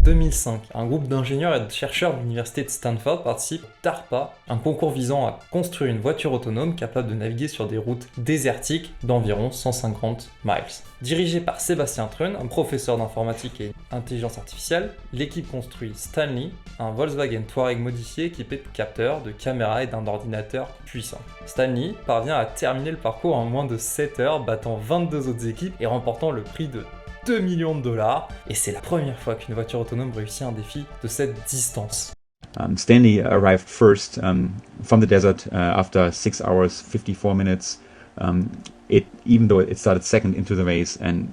2005, un groupe d'ingénieurs et de chercheurs de l'université de Stanford participe au DARPA, un concours visant à construire une voiture autonome capable de naviguer sur des routes désertiques d'environ 150 miles. Dirigé par Sébastien Thrun, un professeur d'informatique et d'intelligence artificielle, l'équipe construit Stanley, un Volkswagen Touareg modifié équipé de capteurs, de caméras et d'un ordinateur puissant. Stanley parvient à terminer le parcours en moins de 7 heures, battant 22 autres équipes et remportant le prix de 2 millions de dollars, et c'est la première fois qu'une voiture autonome réussit un défi de cette distance. Stanley arrived first from the desert after 6 hours 54 minutes. Even though it started second into the race, and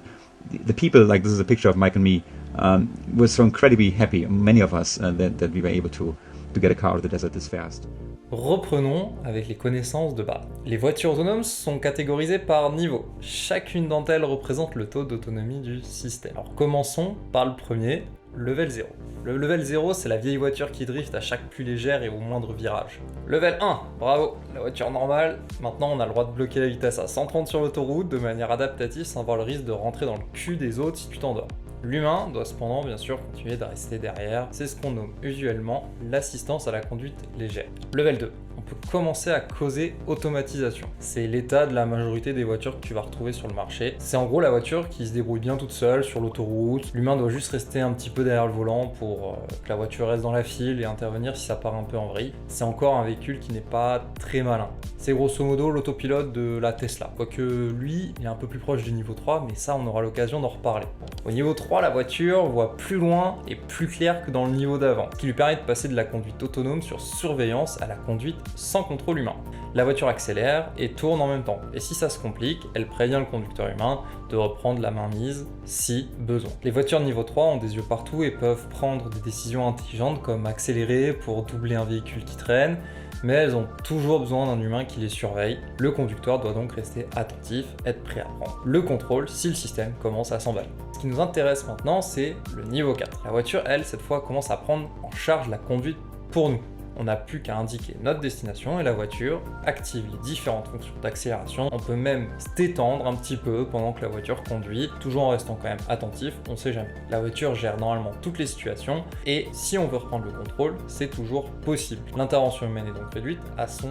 the people, like this is a picture of Mike and me, were so incredibly happy, many of us, that we were able to get a car out of the desert this fast. Reprenons avec les connaissances de base. Les voitures autonomes sont catégorisées par niveau. Chacune d'entre elles représente le taux d'autonomie du système. Alors commençons par le premier, level 0. Le level 0, c'est la vieille voiture qui drift à chaque pluie légère et au moindre virage. Level 1, bravo, la voiture normale. Maintenant, on a le droit de bloquer la vitesse à 130 sur l'autoroute de manière adaptative sans avoir le risque de rentrer dans le cul des autres si tu t'endors. L'humain doit cependant bien sûr continuer de rester derrière, c'est ce qu'on nomme usuellement l'assistance à la conduite légère. Level 2, on peut commencer à causer automatisation. C'est l'état de la majorité des voitures que tu vas retrouver sur le marché. C'est en gros la voiture qui se débrouille bien toute seule sur l'autoroute. L'humain doit juste rester un petit peu derrière le volant pour que la voiture reste dans la file et intervenir si ça part un peu en vrille. C'est encore un véhicule qui n'est pas très malin. C'est grosso modo l'autopilote de la Tesla. Quoique lui, il est un peu plus proche du niveau 3, mais ça on aura l'occasion d'en reparler. Au niveau 3, la voiture voit plus loin et plus clair que dans le niveau d'avant, ce qui lui permet de passer de la conduite autonome sur surveillance à la conduite sans contrôle humain. La voiture accélère et tourne en même temps, et si ça se complique, elle prévient le conducteur humain de reprendre la mainmise si besoin. Les voitures de niveau 3 ont des yeux partout et peuvent prendre des décisions intelligentes comme accélérer pour doubler un véhicule qui traîne, mais elles ont toujours besoin d'un humain qui les surveille. Le conducteur doit donc rester attentif, être prêt à prendre le contrôle si le système commence à s'emballer. Ce qui nous intéresse maintenant, c'est le niveau 4. La voiture, elle, cette fois, commence à prendre en charge la conduite pour nous. On n'a plus qu'à indiquer notre destination et la voiture active les différentes fonctions d'accélération. On peut même se détendre un petit peu pendant que la voiture conduit, toujours en restant quand même attentif, on sait jamais. La voiture gère normalement toutes les situations et si on veut reprendre le contrôle, c'est toujours possible. L'intervention humaine est donc réduite à son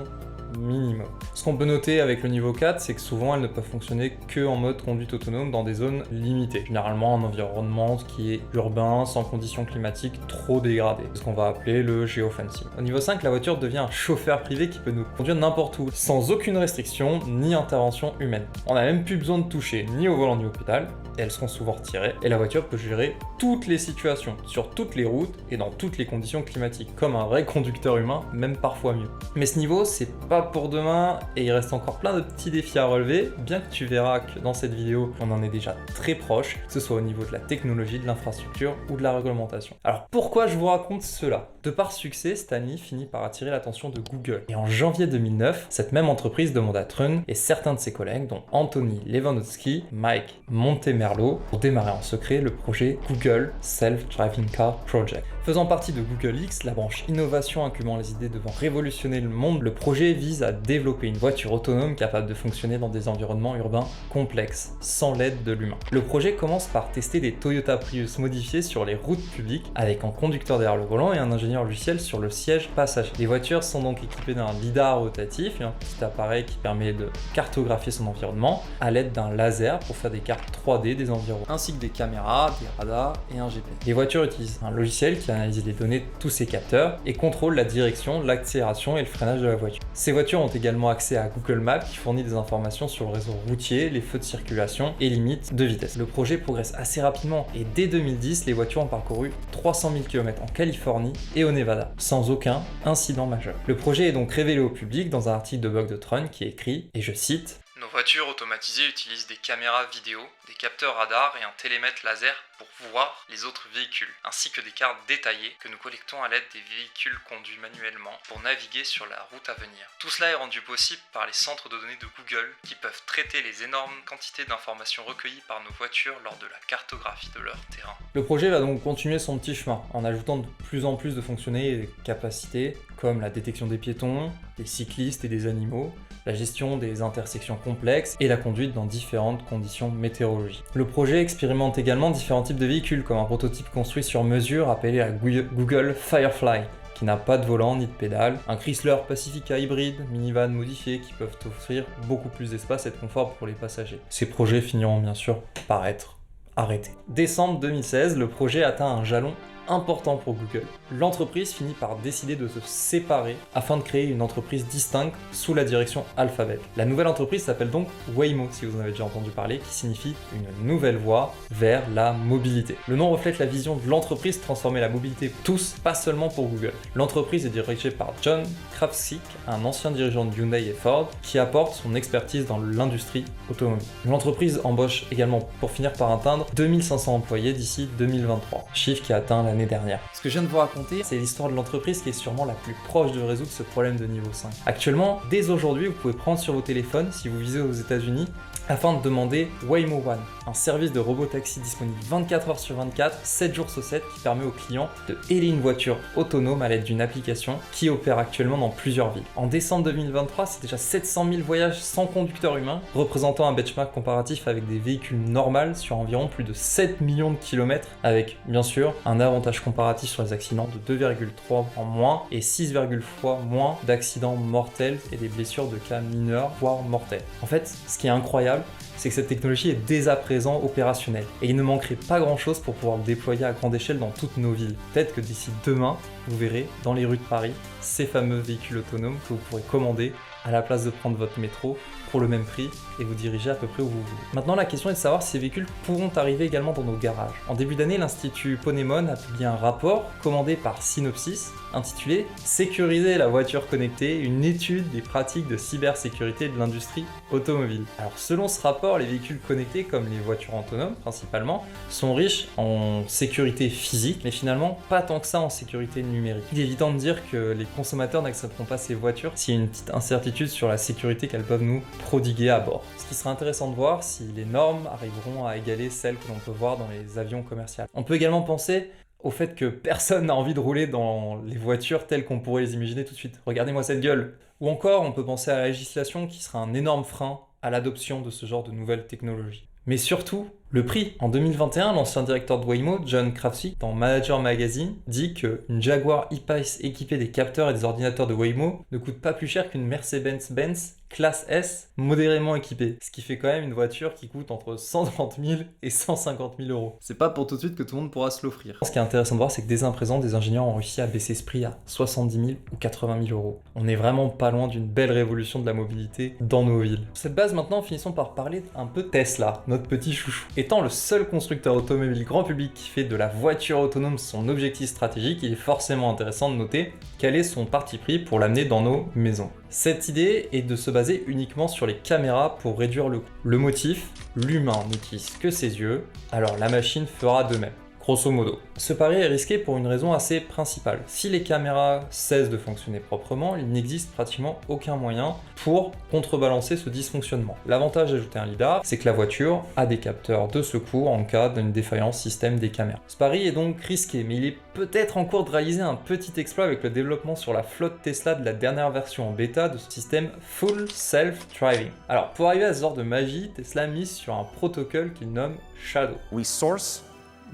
minimum. Ce qu'on peut noter avec le niveau 4, c'est que souvent elles ne peuvent fonctionner que en mode conduite autonome dans des zones limitées. Généralement un environnement qui est urbain, sans conditions climatiques trop dégradées. C'est ce qu'on va appeler le geofencing. Au niveau 5, la voiture devient un chauffeur privé qui peut nous conduire n'importe où, sans aucune restriction ni intervention humaine. On n'a même plus besoin de toucher ni au volant ni au pédale, elles seront souvent retirées, et la voiture peut gérer toutes les situations, sur toutes les routes et dans toutes les conditions climatiques, comme un vrai conducteur humain, même parfois mieux. Mais ce niveau, c'est pas pour demain, et il reste encore plein de petits défis à relever, bien que tu verras que dans cette vidéo, on en est déjà très proche, que ce soit au niveau de la technologie, de l'infrastructure ou de la réglementation. Alors pourquoi je vous raconte cela? De par succès, Stanley finit par attirer l'attention de Google. Et en janvier 2009, cette même entreprise demande à Thrun et certains de ses collègues, dont Anthony Lewandowski, Mike Montemerlo, pour démarrer en secret le projet Google Self-Driving Car Project. Faisant partie de Google X, la branche innovation incubant les idées devant révolutionner le monde, le projet vise à développer une voiture autonome capable de fonctionner dans des environnements urbains complexes, sans l'aide de l'humain. Le projet commence par tester des Toyota Prius modifiés sur les routes publiques, avec un conducteur derrière le volant et un ingénieur logiciel sur le siège passager. Les voitures sont donc équipées d'un lidar rotatif, un petit appareil qui permet de cartographier son environnement, à l'aide d'un laser pour faire des cartes 3D des environs, ainsi que des caméras, des radars et un GPS. Les voitures utilisent un logiciel qui analyse les données de tous ces capteurs et contrôle la direction, l'accélération et le freinage de la voiture. Ces voitures ont également accès à Google Maps qui fournit des informations sur le réseau routier, les feux de circulation et limites de vitesse. Le projet progresse assez rapidement et dès 2010, les voitures ont parcouru 300 000 km en Californie et au Nevada, sans aucun incident majeur. Le projet est donc révélé au public dans un article de blog de Thrun qui écrit, et je cite: Nos voitures automatisées utilisent des caméras vidéo, des capteurs radar et un télémètre laser pour voir les autres véhicules, ainsi que des cartes détaillées que nous collectons à l'aide des véhicules conduits manuellement pour naviguer sur la route à venir. Tout cela est rendu possible par les centres de données de Google qui peuvent traiter les énormes quantités d'informations recueillies par nos voitures lors de la cartographie de leur terrain. Le projet va donc continuer son petit chemin en ajoutant de plus en plus de fonctionnalités et de capacités comme la détection des piétons, des cyclistes et des animaux, la gestion des intersections complexes et la conduite dans différentes conditions météorologiques. Le projet expérimente également différents types de véhicules, comme un prototype construit sur mesure appelé la Google Firefly, qui n'a pas de volant ni de pédale, un Chrysler Pacifica hybride, minivan modifié qui peuvent offrir beaucoup plus d'espace et de confort pour les passagers. Ces projets finiront bien sûr par être arrêtés. Décembre 2016, le projet atteint un jalon important pour Google. L'entreprise finit par décider de se séparer afin de créer une entreprise distincte sous la direction Alphabet. La nouvelle entreprise s'appelle donc Waymo, si vous en avez déjà entendu parler, qui signifie une nouvelle voie vers la mobilité. Le nom reflète la vision de l'entreprise de transformer la mobilité pour tous, pas seulement pour Google. L'entreprise est dirigée par John Krafcik, un ancien dirigeant de Hyundai et Ford, qui apporte son expertise dans l'industrie automobile. L'entreprise embauche également pour finir par atteindre 2500 employés d'ici 2023, chiffre qui a atteint l'année dernière. Ce que je viens de vous raconter, c'est l'histoire de l'entreprise qui est sûrement la plus proche de résoudre ce problème de niveau 5. Actuellement, dès aujourd'hui, vous pouvez prendre sur vos téléphones, si vous visez aux États-Unis, afin de demander Waymo One, un service de robotaxi disponible 24 heures sur 24, 7 jours sur 7, qui permet aux clients de héler une voiture autonome à l'aide d'une application qui opère actuellement dans plusieurs villes. En décembre 2023, c'est déjà 700 000 voyages sans conducteur humain, représentant un benchmark comparatif avec des véhicules normaux sur environ plus de 7 millions de kilomètres, avec bien sûr un avantage comparatif sur les accidents de 2,3 en moins et 6,4 fois moins d'accidents mortels et des blessures de cas mineurs, voire mortels. En fait, ce qui est incroyable, c'est que cette technologie est dès à présent opérationnelle et il ne manquerait pas grand chose pour pouvoir le déployer à grande échelle dans toutes nos villes. Peut-être que d'ici demain, vous verrez dans les rues de Paris ces fameux véhicules autonomes que vous pourrez commander à la place de prendre votre métro pour le même prix et vous diriger à peu près où vous voulez. Maintenant, la question est de savoir si ces véhicules pourront arriver également dans nos garages. En début d'année, l'Institut Ponemon a publié un rapport commandé par Synopsys intitulé « Sécuriser la voiture connectée, une étude des pratiques de cybersécurité de l'industrie automobile ». Alors selon ce rapport, les véhicules connectés, comme les voitures autonomes principalement, sont riches en sécurité physique, mais finalement pas tant que ça en sécurité numérique. Il est évident de dire que les consommateurs n'accepteront pas ces voitures s'il y a une petite incertitude sur la sécurité qu'elles peuvent nous prodiguer à bord. Ce qui sera intéressant de voir si les normes arriveront à égaler celles que l'on peut voir dans les avions commerciaux. On peut également penser au fait que personne n'a envie de rouler dans les voitures telles qu'on pourrait les imaginer tout de suite. Regardez-moi cette gueule. Ou encore, on peut penser à la législation qui sera un énorme frein à l'adoption de ce genre de nouvelles technologies. Mais surtout, le prix. En 2021, l'ancien directeur de Waymo, John Krafcik, dans Manager Magazine, dit qu'une Jaguar E-Pace équipée des capteurs et des ordinateurs de Waymo ne coûte pas plus cher qu'une Mercedes-Benz classe S modérément équipée. Ce qui fait quand même une voiture qui coûte entre 130 000 et 150 000 euros. C'est pas pour tout de suite que tout le monde pourra se l'offrir. Ce qui est intéressant de voir, c'est que dès à présent, des ingénieurs ont réussi à baisser ce prix à 70 000 ou 80 000 euros. On est vraiment pas loin d'une belle révolution de la mobilité dans nos villes. Sur cette base, maintenant, finissons par parler un peu de Tesla, notre petit chouchou. Étant le seul constructeur automobile grand public qui fait de la voiture autonome son objectif stratégique, il est forcément intéressant de noter quel est son parti pris pour l'amener dans nos maisons. Cette idée est de se baser uniquement sur les caméras pour réduire le coût. Le motif, l'humain n'utilise que ses yeux, alors la machine fera de même. Grosso modo. Ce pari est risqué pour une raison assez principale. Si les caméras cessent de fonctionner proprement, il n'existe pratiquement aucun moyen pour contrebalancer ce dysfonctionnement. L'avantage d'ajouter un lidar, c'est que la voiture a des capteurs de secours en cas d'une défaillance système des caméras. Ce pari est donc risqué, mais il est peut-être en cours de réaliser un petit exploit avec le développement sur la flotte Tesla de la dernière version en bêta de ce système Full Self-Driving. Alors, pour arriver à ce genre de magie, Tesla mise sur un protocole qu'il nomme Shadow. We source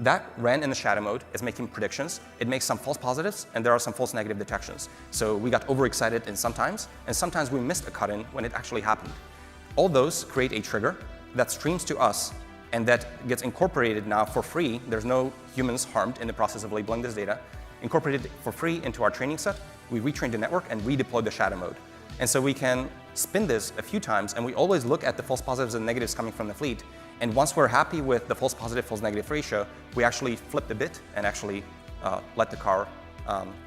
that ran in the shadow mode is making predictions. It makes some false positives and there are some false negative detections. So we got overexcited and sometimes we missed a cut-in when it actually happened. All those create a trigger that streams to us and that gets incorporated now for free. There's no humans harmed in the process of labeling this data. Incorporated for free into our training set. We retrain the network and redeploy the shadow mode. And so we can spin this a few times and we always look at the false positives and negatives coming from the fleet. And once we're happy with the false positive, false negative ratio, we actually flip the bit and actually let the car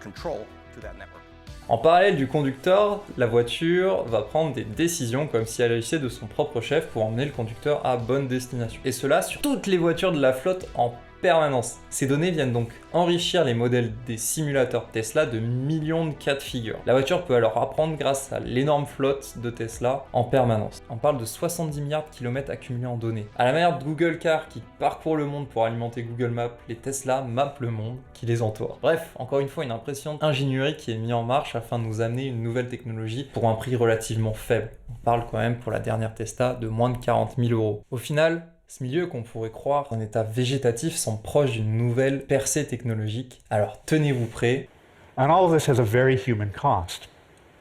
control to that network. En parallèle du conducteur, la voiture va prendre des décisions comme si elle agissait de son propre chef pour emmener le conducteur à bonne destination. Et cela sur toutes les voitures de la flotte en permanence. Ces données viennent donc enrichir les modèles des simulateurs Tesla de millions de cas de figure. La voiture peut alors apprendre grâce à l'énorme flotte de Tesla en permanence. On parle de 70 milliards de kilomètres accumulés en données. À la manière de Google Car qui parcourt le monde pour alimenter Google Maps, les Tesla mappent le monde qui les entoure. Bref, encore une fois, une impressionnante ingénierie qui est mise en marche afin de nous amener une nouvelle technologie pour un prix relativement faible. On parle quand même pour la dernière Tesla de moins de 40 000 €. Au final, ce milieu qu'on pourrait croire en état végétatif semble proche d'une nouvelle percée technologique. Alors tenez-vous prêts. And all of this has a very human cost.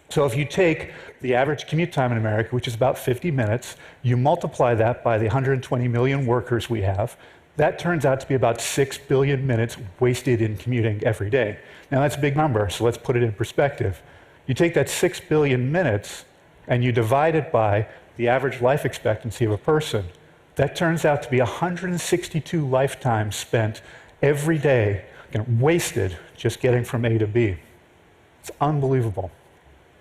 So if you take the average commute time in America, which is about 50 minutes, you multiply that by the 120 million workers we have, that turns out to be about 6 billion minutes wasted in commuting every day. Now that's a big number, so let's put it in perspective. You take that 6 billion minutes and you divide it by the average life expectancy of a person. That turns out to be 162 lifetimes spent every day, wasted just getting from A to B. It's unbelievable.